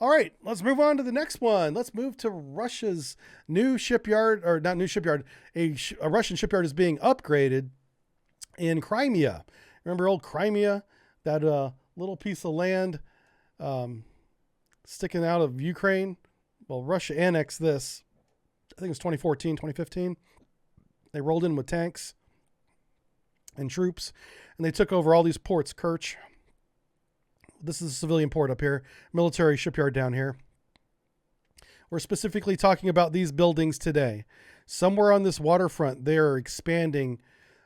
All right, let's move on to the next one. Let's move to Russia's new shipyard, or not new shipyard. A Russian shipyard is being upgraded in Crimea. Remember old Crimea, that little piece of land sticking out of Ukraine? Well, Russia annexed this, I think it was 2014, 2015. They rolled in with tanks and troops, and they took over all these ports. Kerch. This is a civilian port up here, military shipyard down here. We're specifically talking about these buildings today. Somewhere on this waterfront, they're expanding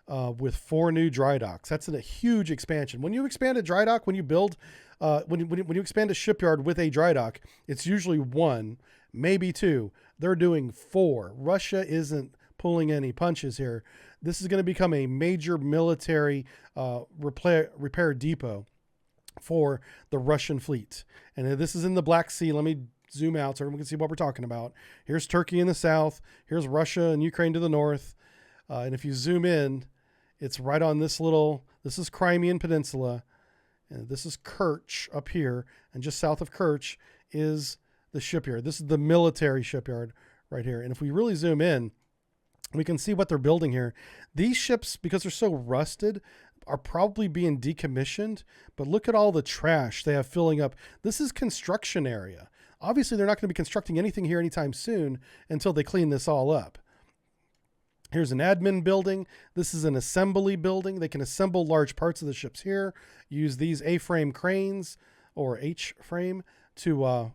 with 4 new dry docks. That's a huge expansion. When you expand a dry dock, when you build, when you expand a shipyard with a dry dock, it's usually 1, maybe 2. They're doing 4. Russia isn't pulling any punches here. This is going to become a major military repair depot for the Russian fleet. And this is in the Black Sea. Let me zoom out so everyone can see what we're talking about. Here's Turkey in the south. Here's Russia and Ukraine to the north. And if you zoom in, it's right on this is Crimean Peninsula. And this is Kerch up here. And just south of Kerch is the shipyard. This is the military shipyard right here. And if we really zoom in, we can see what they're building here. These ships, because they're so rusted, are probably being decommissioned, but look at all the trash they have filling up. This is construction area. Obviously, they're not going to be constructing anything here anytime soon until they clean this all up. Here's an admin building. This is an assembly building. They can assemble large parts of the ships here, use these A-frame cranes or H-frame to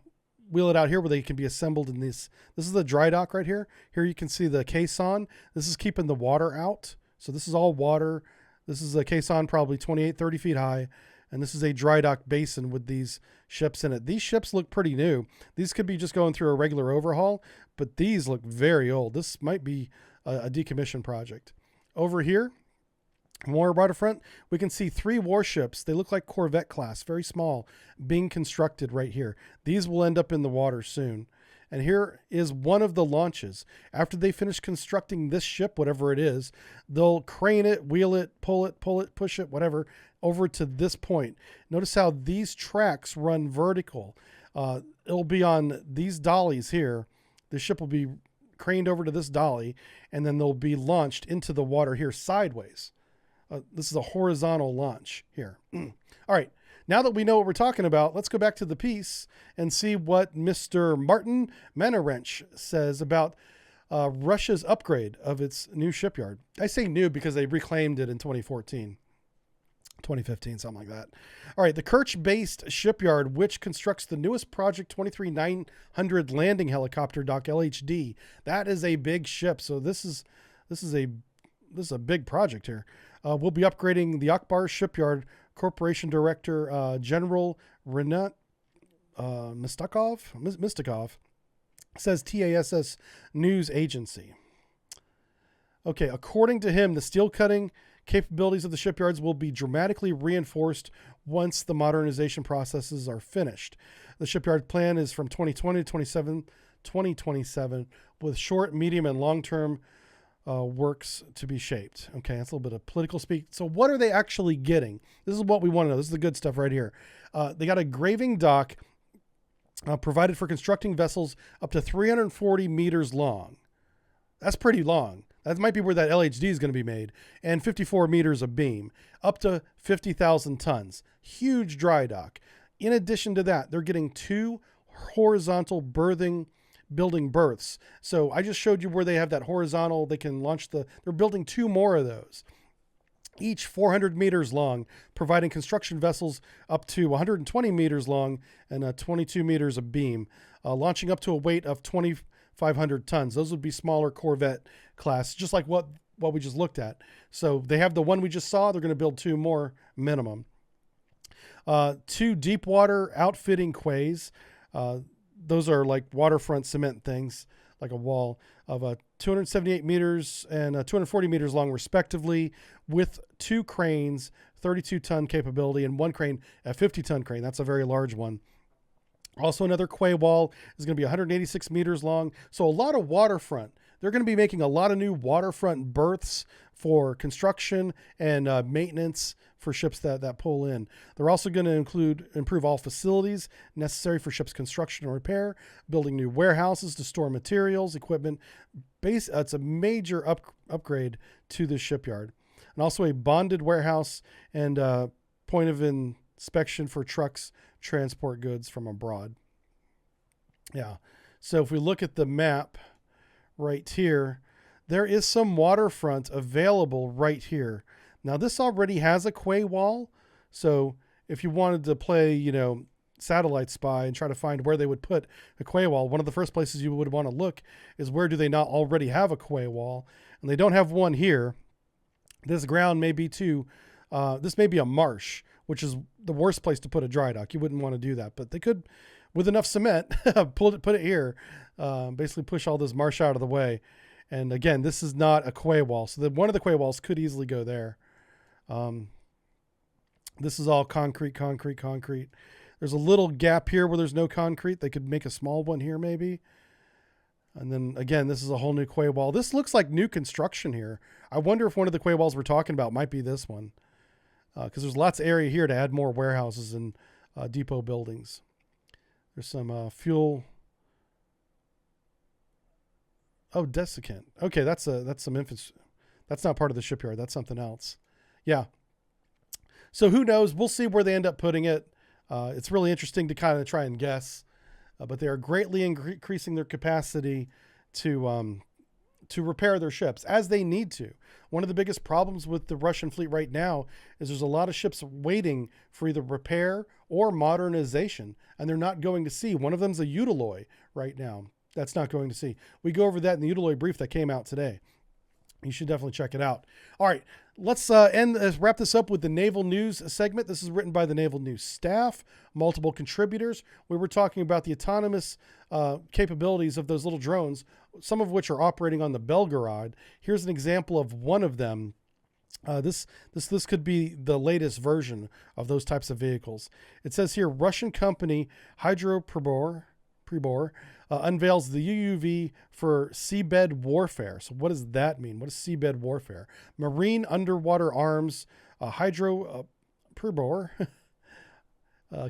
wheel it out here where they can be assembled in this. This is the dry dock right here. Here you can see the caisson. This is keeping the water out. So this is all water. This is a caisson probably 28, 30 feet high. And this is a dry dock basin with these ships in it. These ships look pretty new. These could be just going through a regular overhaul, but these look very old. This might be a decommission project. Over here, more waterfront, we can see 3 warships. They look like Corvette class, very small, being constructed right here. These will end up in the water soon. And here is one of the launches. After they finish constructing this ship, whatever it is, they'll crane it, wheel it, pull it, push it, whatever, over to this point. Notice how these tracks run vertical. It'll be on these dollies here. The ship will be craned over to this dolly, and then they'll be launched into the water here sideways. This is a horizontal launch here. All right. Now that we know what we're talking about, let's go back to the piece and see what Mr. Martin Manarench says about Russia's upgrade of its new shipyard. I say new because they reclaimed it in 2014, 2015, something like that. All right, the Kerch-based shipyard, which constructs the newest Project 23900 landing helicopter dock LHD. That is a big ship, so this is a big project here. We'll be upgrading the Akbar Shipyard Corporation Director General Renat Mistakov says TASS news agency. Okay, according to him, the steel cutting capabilities of the shipyards will be dramatically reinforced once the modernization processes are finished. The shipyard plan is from 2020 to 2027 with short, medium, and long-term works to be shaped. Okay, that's a little bit of political speak. So what are they actually getting? This is what we want to know. This is the good stuff right here. They got a graving dock provided for constructing vessels up to 340 meters long. That's pretty long. That might be where that LHD is going to be made. And 54 meters of beam, up to 50,000 tons. Huge dry dock. In addition to that, they're getting 2 horizontal building berths. So I just showed you where they have that horizontal, they can launch they're building 2 more of those, each 400 meters long, providing construction vessels up to 120 meters long and 22 meters of beam, launching up to a weight of 2,500 tons. Those would be smaller Corvette class, just like what we just looked at. So they have the one we just saw. They're going to build 2 more minimum. 2 deep water outfitting quays. Those are like waterfront cement things, like a wall of 278 meters and 240 meters long, respectively, with 2 cranes, 32-ton capability, and 1 crane, a 50-ton crane. That's a very large one. Also, another quay wall is going to be 186 meters long. So a lot of waterfront. they're going to be making a lot of new waterfront berths for construction and maintenance for ships that pull in. They're also going to improve all facilities necessary for ships' construction and repair, building new warehouses to store materials, equipment. It's a major upgrade to the shipyard. And also a bonded warehouse and point of inspection for trucks transport goods from abroad. Yeah. So if we look at the map right here, there is some waterfront available right here. Now this already has a quay wall. So if you wanted to play, satellite spy and try to find where they would put a quay wall, one of the first places you would want to look is where do they not already have a quay wall? And they don't have one here. This ground may be this may be a marsh, which is the worst place to put a dry dock. You wouldn't want to do that, but they could, with enough cement, put it here, basically push all this marsh out of the way. And again, this is not a quay wall. So one of the quay walls could easily go there. This is all concrete. There's a little gap here where there's no concrete. They could make a small one here maybe. And then again, this is a whole new quay wall. This looks like new construction here. I wonder if one of the quay walls we're talking about might be this one. Because there's lots of area here to add more warehouses and depot buildings. There's some fuel. Oh, desiccant. Okay, that's some infants. That's not part of the shipyard. That's something else. Yeah. So who knows? We'll see where they end up putting it. It's really interesting to kind of try and guess. But they are greatly increasing their capacity to repair their ships as they need to. One of the biggest problems with the Russian fleet right now is there's a lot of ships waiting for either repair or modernization, and they're not going to sea. One of them's a Utiloy right now. That's not going to sea. We go over that in the Utiloy brief that came out today. You should definitely check it out. All right, let's wrap this up with the Naval News segment. This is written by the Naval News staff, multiple contributors. We were talking about the autonomous capabilities of those little drones, some of which are operating on the Belgorod. Here's an example of one of them. This could be the latest version of those types of vehicles. It says here, Russian company Hydropribor unveils the UUV for seabed warfare. So what does that mean? What is seabed warfare? Marine underwater arms, Hydropribor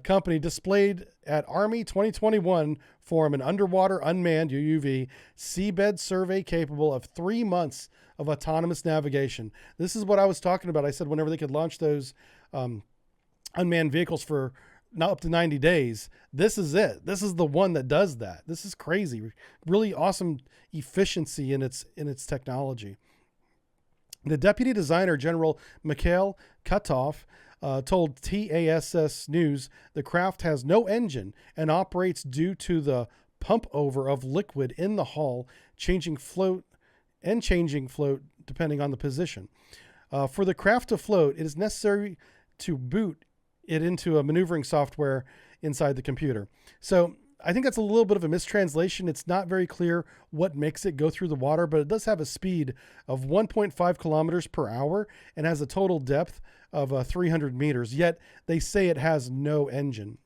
company displayed at Army 2021 forum an underwater unmanned UUV seabed survey capable of 3 months of autonomous navigation. This is what I was talking about. I said whenever they could launch those unmanned vehicles for not up to 90 days. This is it. This is the one that does that. This is crazy. Really awesome efficiency in its technology. The deputy designer, General Mikhail Katov, told TASS News the craft has no engine and operates due to the pump over of liquid in the hull, changing float depending on the position. For the craft to float, it is necessary to boot it into a maneuvering software inside the computer. So I think that's a little bit of a mistranslation. It's not very clear what makes it go through the water, but it does have a speed of 1.5 kilometers per hour and has a total depth of 300 meters, yet they say it has no engine.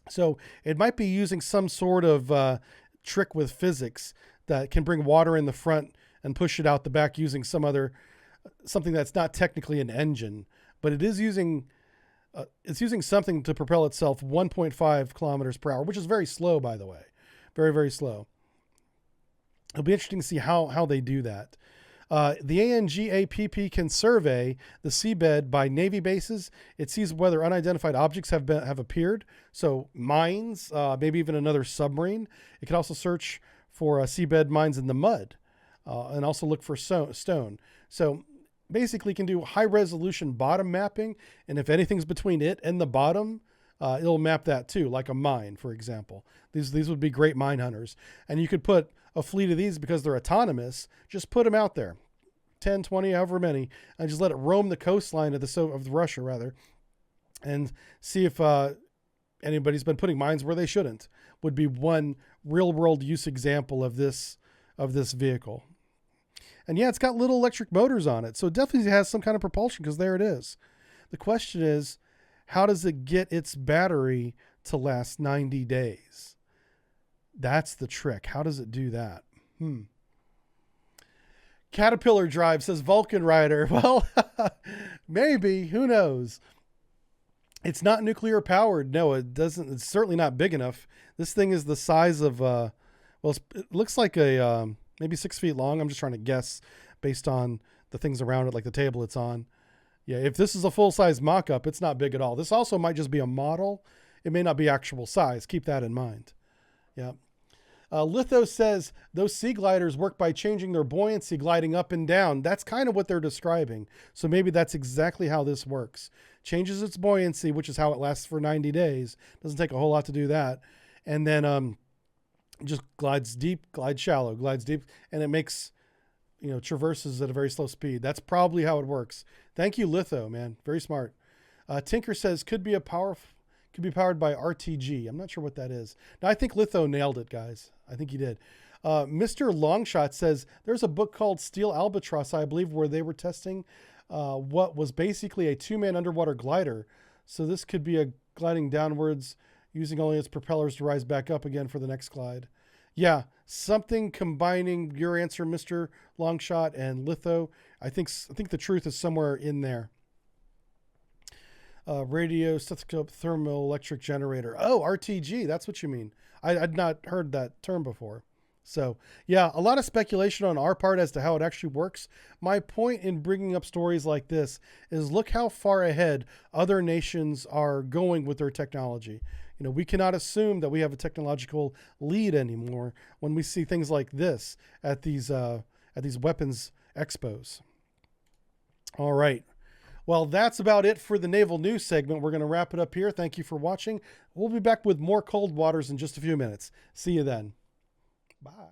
So it might be using some sort of trick with physics that can bring water in the front and push it out the back using something that's not technically an engine, but it is using it's using something to propel itself 1.5 kilometers per hour, which is very slow, by the way. Very, very slow. It'll be interesting to see how they do that. The ANGAPP can survey the seabed by Navy bases. It sees whether unidentified objects have appeared. So mines, maybe even another submarine. It can also search for seabed mines in the mud and also look for stone. So basically can do high resolution bottom mapping. And if anything's between it and the bottom, it'll map that too, like a mine, for example. These would be great mine hunters. And you could put a fleet of these because they're autonomous. Just put them out there, 10, 20, however many, and just let it roam the coastline of Russia rather, and see if anybody's been putting mines where they shouldn't. Would be one real world use example of this vehicle. And yeah, it's got little electric motors on it. So it definitely has some kind of propulsion because there it is. The question is, how does it get its battery to last 90 days? That's the trick. How does it do that? Caterpillar Drive says Vulcan Rider. Well, maybe. Who knows? It's not nuclear powered. No, it doesn't. It's certainly not big enough. This thing is the size of, well, it looks like a maybe 6 feet long. I'm just trying to guess based on the things around it, like the table it's on. Yeah, if this is a full-size mock-up, it's not big at all. This also might just be a model. It may not be actual size. Keep that in mind. Yeah. Litho says those sea gliders work by changing their buoyancy, gliding up and down. That's kind of what they're describing. So maybe that's exactly how this works. Changes its buoyancy, which is how it lasts for 90 days. Doesn't take a whole lot to do that. And then just glides deep, glides shallow, glides deep, and it makes, traverses at a very slow speed. That's probably how it works. Thank you, Litho, man. Very smart. Tinker says could be powered by RTG. I'm not sure what that is. Now, I think Litho nailed it, guys. I think he did. Mr. Longshot says there's a book called Steel Albatross, I believe, where they were testing what was basically a 2-man underwater glider. So this could be a gliding downwards using only its propellers to rise back up again for the next glide. Yeah, something combining your answer, Mr. Longshot, and Litho. I think the truth is somewhere in there. Radio, stethoscope, thermoelectric generator. Oh, RTG. That's what you mean. I'd not heard that term before. So, yeah, a lot of speculation on our part as to how it actually works. My point in bringing up stories like this is look how far ahead other nations are going with their technology. We cannot assume that we have a technological lead anymore when we see things like this at these weapons expos. All right. Well, that's about it for the Naval News segment. We're going to wrap it up here. Thank you for watching. We'll be back with more Cold Waters in just a few minutes. See you then. Bye.